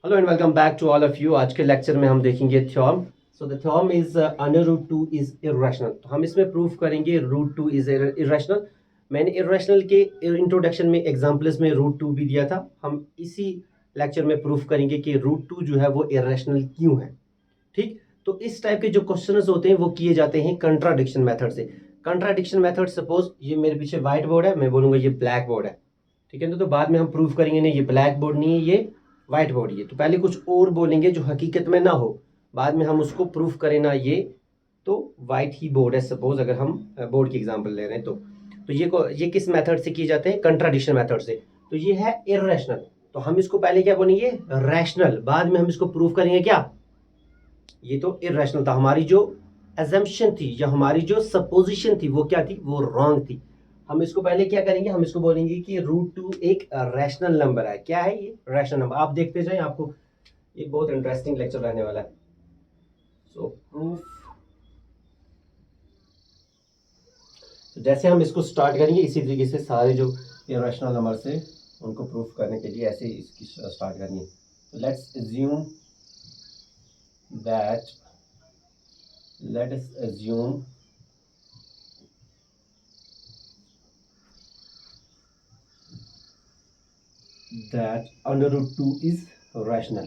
Hello and welcome back to all of you. आज के lecture में हम देखेंगे theorem. So the theorem is under root two is irrational. तो हम इसमें प्रूफ करेंगे रूट टू इज इरेशनल। मैंने इरेशनल के इंट्रोडक्शन में एग्जांपल्स में रूट टू भी दिया था। हम इसी लेक्चर में प्रूफ करेंगे कि रूट टू जो है वो इरेशनल क्यों है। ठीक, तो इस टाइप के जो क्वेश्चंस होते हैं वो किए जाते हैं कंट्राडिक्शन मेथड से। कंट्राडिक्शन मेथड, सपोज ये मेरे पीछे व्हाइट बोर्ड है, मैं बोलूंगा ये ब्लैक बोर्ड है। ठीक है, तो बाद में हम प्रूफ करेंगे नहीं ये ब्लैक बोर्ड नहीं है, ये व्हाइट बोर्ड है। तो पहले कुछ और बोलेंगे जो हकीकत में ना हो, बाद में हम उसको प्रूफ करें ना ये तो व्हाइट ही बोर्ड है, सपोज अगर हम बोर्ड की एग्जांपल ले रहे हैं तो ये किस मेथड से किए जाते हैं? कंट्राडिक्शन मेथड से। तो ये है इरेशनल, तो हम इसको पहले क्या बोलेंगे? रैशनल। बाद में हम इसको प्रूफ करेंगे क्या? ये तो इरेशनल था। हमारी जो अजम्पशन थी या हमारी जो सपोजिशन थी वो क्या थी? वो रॉन्ग थी। हम इसको पहले क्या करेंगे? हम इसको बोलेंगे कि रूट टू एक रैशनल नंबर है। क्या है ये? Rational number. आप देखते जाएं, आपको ये बहुत इंटरेस्टिंग लेक्चर रहने वाला है। सो प्रूफ, जैसे हम इसको स्टार्ट करेंगे इसी तरीके से सारे जो इरेशनल नंबर से उनको प्रूफ करने के लिए ऐसे इसकी स्टार्ट करनी है। तो let's assume that let us assume that under root 2 is rational.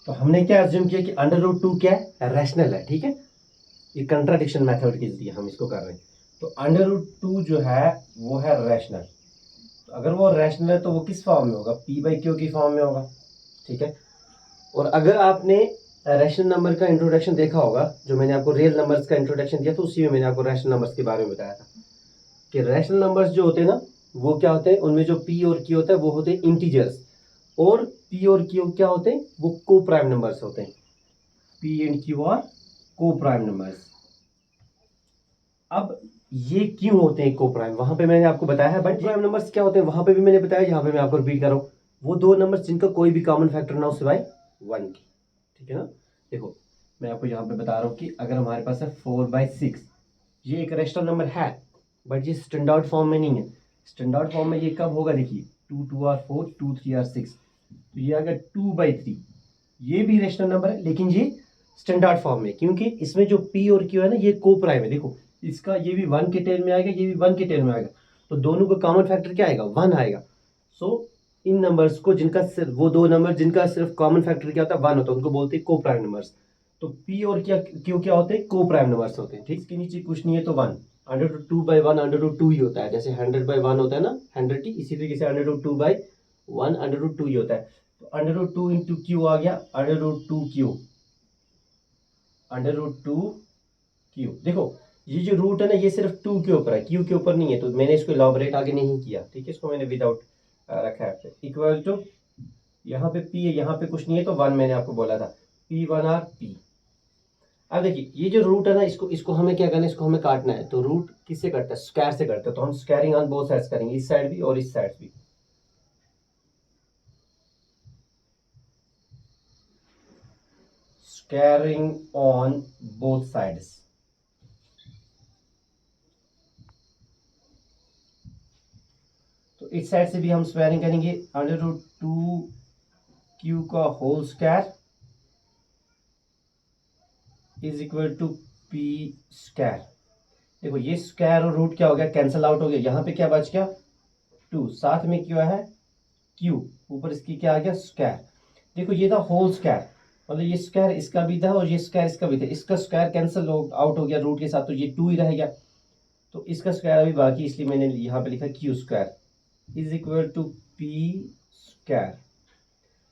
तो हमने क्या अज्यूम किया कि अंडर रूट टू क्या है? रैशनल है। ठीक है, ये कंट्राडिक्शन मेथड के लिए हम इसको कर रहे हैं। तो अंडर रूट टू जो है वो है रैशनल। तो अगर वो रैशनल है तो वो किस फॉर्म में होगा? पी बाई क्यू की फॉर्म में होगा। ठीक है, और अगर आपने रैशनल नंबर का इंट्रोडक्शन देखा होगा, जो मैंने आपको रियल नंबर्स का इंट्रोडक्शन दिया, तो उसी में मैंने आपको रैशनल नंबर्स के बारे में बताया था कि रैशनल नंबर्स जो होते हैं ना वो क्या होते हैं? उनमें जो पी और क्यू होता है वो होते हैं इंटीजर्स, और पी और क्यू क्या होते हैं? वो को प्राइम नंबर्स होते हैं। पी एंड क्यू आर को प्राइम नंबर्स। अब ये क्यों होते हैं को प्राइम? वहां पे मैंने आपको बताया है, बट प्राइम नंबर्स क्या होते हैं वहां पे भी मैंने बताया, यहाँ पे मैं आपको रिपीट कर रहा हूँ। वो दो नंबर्स जिनका कोई भी कॉमन फैक्टर ना हो सिवाय वन की। ठीक है ना? देखो, मैं आपको यहाँ पे बता रहा हूँ कि अगर हमारे पास है 4/6, ये एक रेशनल नंबर है, बट ये स्टैंडर्ड फॉर्म में नहीं है। स्टैंडर्ड फॉर्म में ये कब होगा? देखिए, 2 2 r 4, 2 3 r 6, तो ये आ गया 2/3। ये भी रेशनल नंबर है लेकिन ये स्टैंडर्ड फॉर्म में, क्योंकि इसमें जो पी और क्यू है ना ये को प्राइम है। देखो, इसका ये भी वन के टेल में आएगा, ये भी वन के टेल में आएगा, तो दोनों का कॉमन फैक्टर क्या आएगा? वन आएगा। सो इन नंबर्स को जिनका सिर्फ वो दो नंबर जिनका सिर्फ कॉमन फैक्टर क्या होता है? वन होता है, उनको बोलते हैं को प्राइम नंबर्स। तो पी और क्या क्यू क्या होते हैं? को प्राइम नंबर्स होते हैं। ठीक, इसके नीचे कुछ नहीं है तो one. Under root two by one under root two ही होता है, जैसे 100/1 होता है ना 100t, इसी तरीके से under root two by one under root two ही होता है। तो under root two into q आ गया under root two q, under root two q. देखो, ये जो रूट है ना ये सिर्फ टू के ऊपर है, क्यू के ऊपर नहीं है, तो मैंने इसको इलाबोरेट आगे नहीं किया। ठीक है, इसको मैंने विदाउट रखा है। इक्वल टू यहाँ पे पी है, यहाँ पे कुछ नहीं है तो वन मैंने आपको बोला था, P1R P। अब देखिए, ये जो रूट है ना इसको इसको हमें क्या करना है? इसको हमें काटना है। तो रूट किससे कटता है? स्क्वायर से कटता है। तो हम स्क्वायरिंग ऑन बोथ साइड्स करेंगे, इस साइड भी और इस साइड भी। Squaring on both sides. तो इस साइड से भी हम स्क्वायरिंग करेंगे, अंडर रूट टू क्यू का whole square is equal to p square. देखो, ये स्क्वायर और रूट क्या हो गया? कैंसल आउट हो गया। यहाँ पे क्या बच गया? टू, साथ में क्या है? क्यू, ऊपर इसकी क्या आ गया? स्क्वायर। देखो, ये था होल स्क्वायर, मतलब ये स्क्वायर इसका भी था और ये स्क्वायर इसका भी था। इसका स्क्वायर कैंसल आउट हो गया रूट के साथ, तो ये टू ही रह गया। तो इसका स्क्वायर अभी बाकी, इसलिए मैंने यहाँ पे लिखा q square is equal to p square.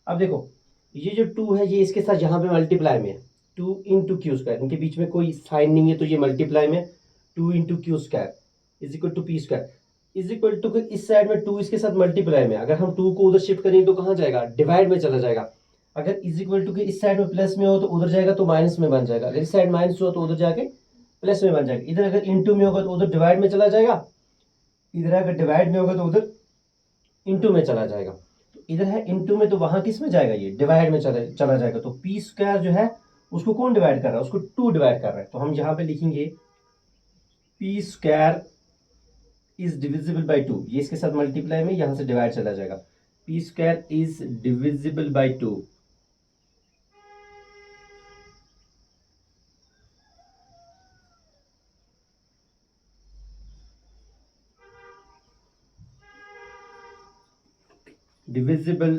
अब देखो, ये जो टू है ये इसके साथ यहाँ पे मल्टीप्लाई में है, टू इंटू क्यू स्क्वायर, इनके बीच में कोई साइन नहीं है तो ये मल्टीप्लाई में, two into q square is equal to p square is equal to, इस साइड में टू इसके साथ मल्टीप्लाई में, अगर हम टू को उधर शिफ्ट करेंगे तो कहाँ जाएगा? डिवाइड में चला जाएगा। अगर इज इक्वल टू के इस साइड में प्लस में हो तो उधर जाएगा तो माइनस में बन जाएगा, अगर इस साइड माइनस हो तो उधर जाके प्लस में बन जाएगा। इधर अगर इंटू में होगा तो उधर डिवाइड में चला जाएगा, इधर अगर डिवाइड में होगा तो उधर इंटू में चला जाएगा। तो इधर है इंटू में तो वहां किस में जाएगा? ये डिवाइड में चला जाएगा। तो पी स्क्वायर जो है उसको कौन डिवाइड कर रहा है? उसको टू डिवाइड कर रहा है। तो हम यहाँ पे लिखेंगे P square is divisible by two, ये इसके साथ मल्टीप्लाई में यहां से डिवाइड चला जाएगा, P square is divisible by two. Divisible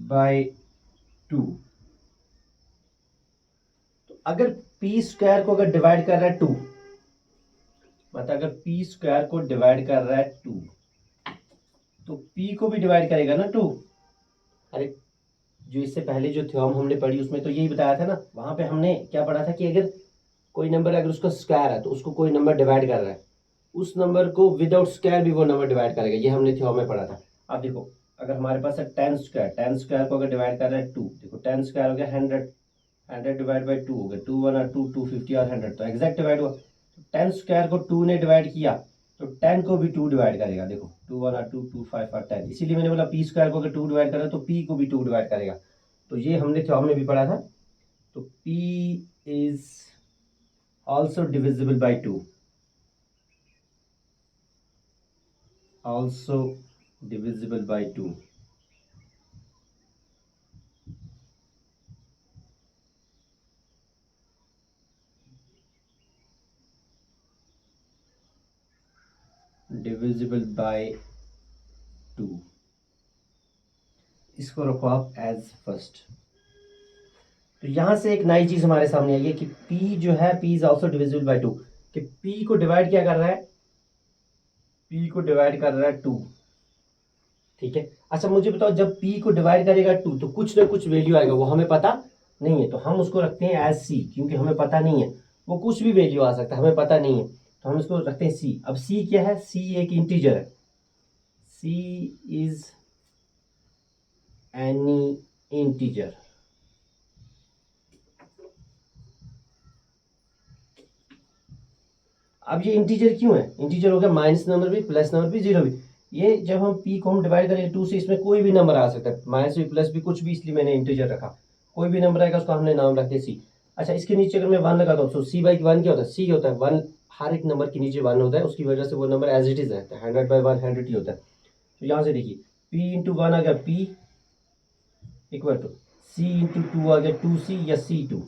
by two. तो अगर पी स्क्वायर को अगर डिवाइड कर रहा है टू, मतलब अगर पी स्क्वायर को डिवाइड कर रहा है टू, तो पी को भी डिवाइड करेगा ना टू। अरे जो इससे पहले जो थ्योरम हमने पढ़ी उसमें तो यही बताया था ना, वहां पे हमने क्या पढ़ा था कि अगर कोई नंबर अगर उसका स्क्वायर है तो उसको कोई नंबर डिवाइड कर रहा है, उस नंबर को विदाउट स्क्वायर भी वो नंबर डिवाइड करेगा, ये हमने थ्योरम में पढ़ा था। अब देखो अगर हमारे पास है टेन स्क्वायर, टेन स्क्वायर को अगर डिवाइड कर रहा है टू, देखो टेन स्क्वायर हो गया 100, 100 डिवाइड बाई टू हो गया, 2 1 और 2 250 और 100, तो एग्जैक्ट डिवाइड हुआ। टेन स्क्वायर को 2 ने डिवाइड किया तो 10 को भी 2 डिवाइड करेगा, देखो 2 1 और 2 2 5 और 10, इसीलिए मैंने बोला पी स्क्वायर को अगर 2 डिवाइड करा तो पी को भी 2 डिवाइड करेगा। तो ये हमने थ्योरम में भी पढ़ा था। तो P is also divisible by two, also divisible by 2। divisible by 2, इसको रखो आप एज फर्स्ट। तो यहां से एक नई चीज हमारे सामने आई है कि p जो है p is also divisible by 2, कि p को डिवाइड क्या कर रहा है, p को डिवाइड कर रहा है 2, ठीक है। अच्छा मुझे बताओ जब p को डिवाइड करेगा 2 तो कुछ ना कुछ वैल्यू आएगा, वो हमें पता नहीं है, तो हम उसको रखते हैं एज c, क्योंकि हमें पता नहीं है, वो कुछ भी वैल्यू आ सकता है, हमें पता नहीं है, तो हम इसको रखते हैं c। अब c क्या है, c एक इंटीजर है, c इज एनी इंटीजर। अब ये इंटीजर क्यों है, इंटीजर हो गया माइनस नंबर भी, प्लस नंबर भी, जीरो भी। ये जब हम p को हम डिवाइड करेंगे 2 से, इसमें कोई भी नंबर आ सकता है, माइनस भी प्लस भी कुछ भी, इसलिए मैंने इंटीजर रखा, कोई भी नंबर आएगा उसका हमने नाम रखते सी। अच्छा इसके नीचे अगर मैं 1 लगाता हूँ तो सी बाई 1 क्या होता है, सी होता है 1, हर एक नंबर के नीचे 1 होता है, उसकी वजह से वो नंबर एज इट इज रहता है, 100 बाई 1 100 ही होता है। तो यहाँ से देखिए p इंटू 1 आ गया p equal to c into 2 आ गया 2c या c2,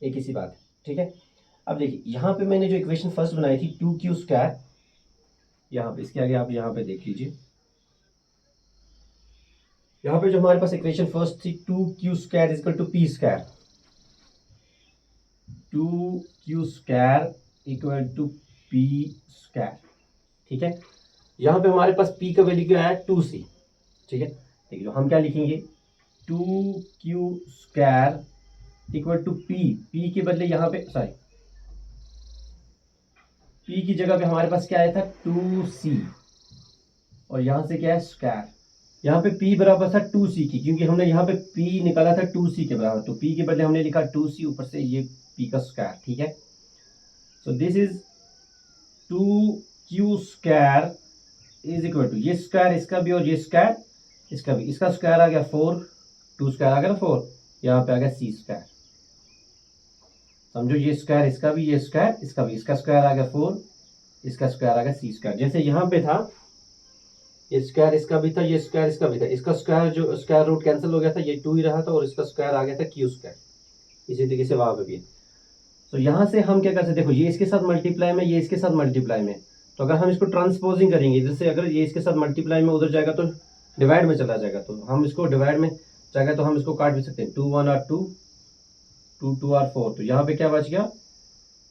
एक ही सी बात है, ठीक है। अब देखिए यहाँ पे मैंने जो इक्वेशन फर्स्ट बनाई थी 2q स्क्वायर, यहाँ पे इसके आगे आप यहाँ पे देख लीजिए, यहाँ पे जो हमारे पास इक्वेशन फर्स्ट थी 2q square equal to p square, 2q square equal to p square, ठीक है। यहाँ पे हमारे पास p का वैल्यू क्या है 2c, ठीक है। देखिए तो हम क्या लिखेंगे 2q square equal to p के बदले यहाँ पे सॉरी p की जगह पे हमारे पास क्या आया था 2c, और यहाँ से क्या है स्क्वायर, यहाँ पे p बराबर था 2c की, क्योंकि हमने यहाँ पे p निकाला था 2c के बराबर, तो p के बदले हमने लिखा 2c, ऊपर से ये p का स्क्वायर, ठीक है। So this is 2q square is equal to, ये स्क्वायर इसका भी और ये स्क्वायर इसका भी, इसका स्क्वायर आ गया 4, 2 स्क्वायर आ गया ना 4, यहाँ पे आ गया c स्क्वायर, समझो ये स्क्वायर इसका भी, ये स्क्वायर इसका भी, इसका स्क्वायर आ गया 4, इसका स्क्वायर आ गया c स्क्वायर। जैसे यहाँ पे था ये स्क्वायर इसका भी था, ये स्क्वायर इसका भी था, इसका स्क्वायर जो स्क्वायर रूट कैंसिल हो गया था, ये 2 ही रहा था, और इसका स्क्वायर आ गया था q स्क्वायर, इसी तरीके से वहां पे भी है। तो यहाँ से हम क्या कर सकते, देखो ये इसके साथ मल्टीप्लाई में, ये इसके साथ मल्टीप्लाई में, तो अगर हम इसको ट्रांसपोजिंग करेंगे, जैसे अगर ये इसके साथ मल्टीप्लाई में उधर जाएगा तो डिवाइड में चला जाएगा, तो हम इसको डिवाइड में जाएगा तो हम इसको काट भी सकते हैं, 2 1 और 2 2 2 और 4, तो यहाँ पे क्या बच गया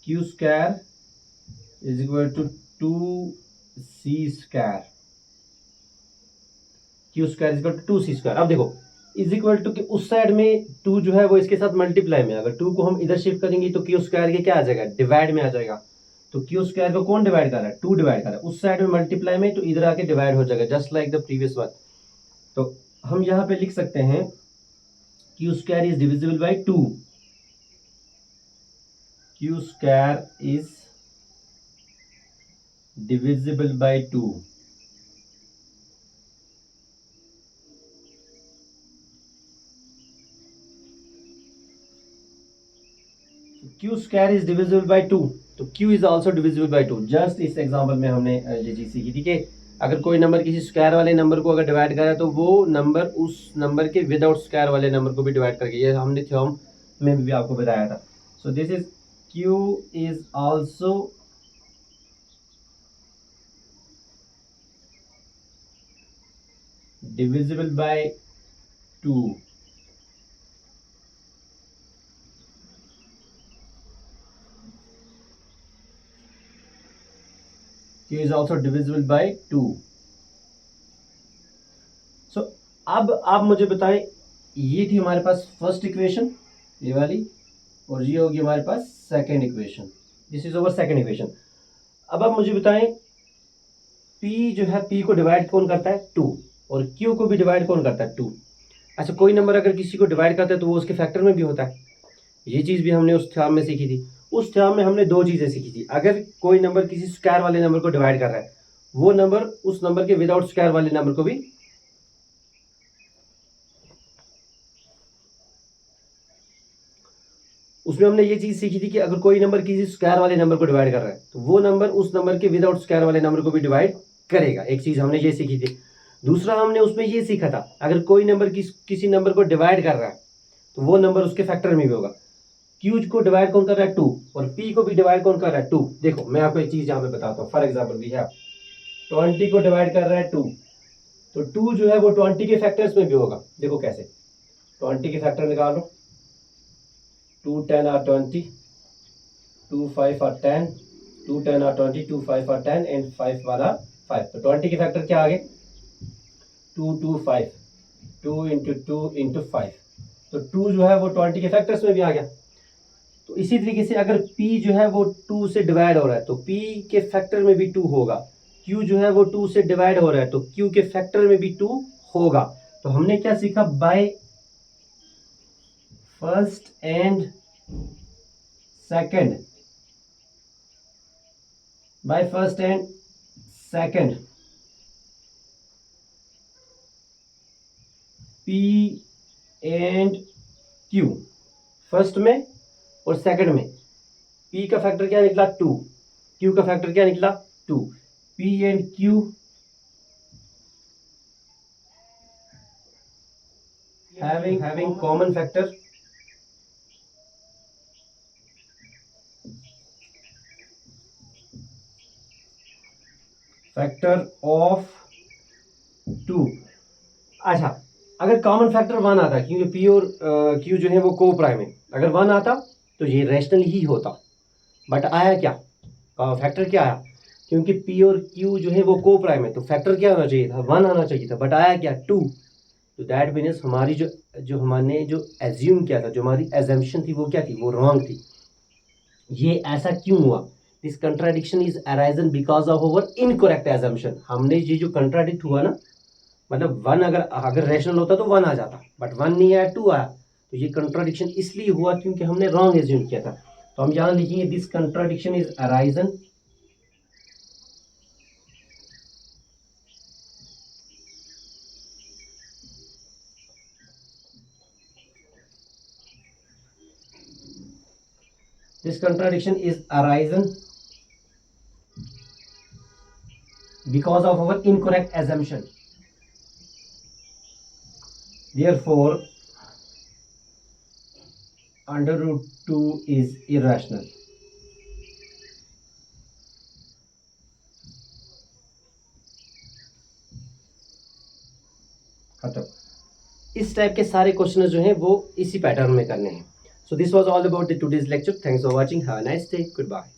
q square is equal to 2c square, q square is equal to 2c square. अब देखो इज इक्वल टू कि उस साइड में 2 जो है वो इसके साथ मल्टीप्लाई में, अगर 2 को हम इधर शिफ्ट करेंगे तो q स्क्वायर के क्या आ जाएगा, डिवाइड में आ जाएगा। तो q स्क्वायर को कौन डिवाइड कर रहा है, 2 डिवाइड कर रहा है, उस साइड में मल्टीप्लाई में, तो इधर आके डिवाइड हो जाएगा, just like the previous one. तो हम यहाँ पे लिख सकते हैं q square is divisible by 2, q square is divisible by 2, q square is divisible by 2, तो q is also divisible by 2। Just इस एग्जाम्पल में हमने ये चीज सीखी थी कि अगर कोई नंबर किसी स्क्वायर वाले नंबर को अगर डिवाइड करे तो वो नंबर उस नंबर के विदाउट स्क्वायर वाले नंबर को भी डिवाइड करके, ये हमने थ्योरम में भी आपको बताया था। सो this is q is also divisible by 2। Q is also divisible by 2। So अब आप मुझे बताएं, ये थी हमारे पास फर्स्ट इक्वेशन ये वाली, और ये होगी हमारे पास second equation. This is our second equation. अब आप मुझे बताएं P जो है, P को डिवाइड कौन करता है? 2, और Q को भी डिवाइड कौन करता है? 2। अच्छा, कोई नंबर अगर किसी को डिवाइड करता है तो वो उसके फैक्टर में भी होता है। ये चीज़ भी हमने उस थ्योरम में सीखी थी। उस थ्योरम में हमने दो चीज़ें सीखी थी। अगर कोई नंबर किसी स्क्वायर वाले नंबर को डिवाइड कर रहा है, वो नंबर उस नंबर के विदाउट स्क्वायर वाले नंबर को भी, उसमें हमने ये चीज़ सीखी थी कि अगर कोई नंबर किसी स्क्वायर वाले नंबर को डिवाइड कर रहा है तो वो नंबर उस नंबर के विदाउट स्क्वायर वाले नंबर को भी डिवाइड करेगा। एक चीज़ हमने ये सीखी थी। दूसरा हमने उसमें ये सीखा था, अगर कोई नंबर किसी नंबर को डिवाइड कर रहा है तो वो नंबर उसके फैक्टर में भी होगा। Q को डिवाइड कौन कर रहा है? 2, और P को भी डिवाइड कौन कर रहा है? 2। देखो मैं आपको एक चीज़ यहाँ पे बताता हूँ। फॉर एग्जाम्पल वी हैव 20 को डिवाइड कर रहा है 2, तो 2 जो है वो 20 के फैक्टर्स में भी होगा। देखो कैसे, 20 के फैक्टर निकालो, 2 10 are 20, 2 5 are 10, 2 10 are 20, 2 5 are 10 and 5 वाला 5। तो 20 के फैक्टर क्या आ गए? 2 2 5, 2 इंटू 2 इंटू 5। तो 2 जो है वो 20 के फैक्टर्स में भी आ गया। तो इसी तरीके से अगर P जो है वो 2 से डिवाइड हो रहा है तो P के फैक्टर में भी 2 होगा। Q जो है वो 2 से डिवाइड हो रहा है तो Q के फैक्टर में भी 2 होगा। तो हमने क्या सीखा? By first and second, by first and second P and Q, first में और सेकंड में P का फैक्टर क्या निकला? 2, Q का फैक्टर क्या निकला? 2। P and Q having common factor, factor of 2। अच्छा, अगर कॉमन फैक्टर 1 आता, क्योंकि P और Q जो है वो को प्राइम है, अगर 1 आता तो ये रैशनल ही होता। बट आया क्या? फैक्टर क्या आया? क्योंकि P और Q जो है वो को प्राइम है तो फैक्टर क्या होना चाहिए था? 1 आना चाहिए था। बट आया क्या? 2। तो दैट मीन्स हमारी जो हमने जो एज्यूम किया था, जो हमारी एजम्पशन थी वो क्या थी? वो रॉन्ग थी। ये ऐसा क्यों हुआ? This contradiction is arisen because of our incorrect assumption. हमने ये जो कंट्राडिक्ट हुआ ना, मतलब 1 अगर रैशनल होता तो 1 आ जाता, बट 1 नहीं आया, 2 आया। तो ये कंट्राडिक्शन इसलिए हुआ क्योंकि हमने रॉन्ग एज्यूम किया था। तो हम यहाँ लिखेंगे this contradiction is arisen because of our incorrect assumption. Therefore, under root 2 is irrational. खत्म। इस टाइप के सारे क्वेश्चन जो हैं वो इसी पैटर्न में करने हैं। So this was all about the today's lecture. Thanks for watching. Have a nice day. Good bye.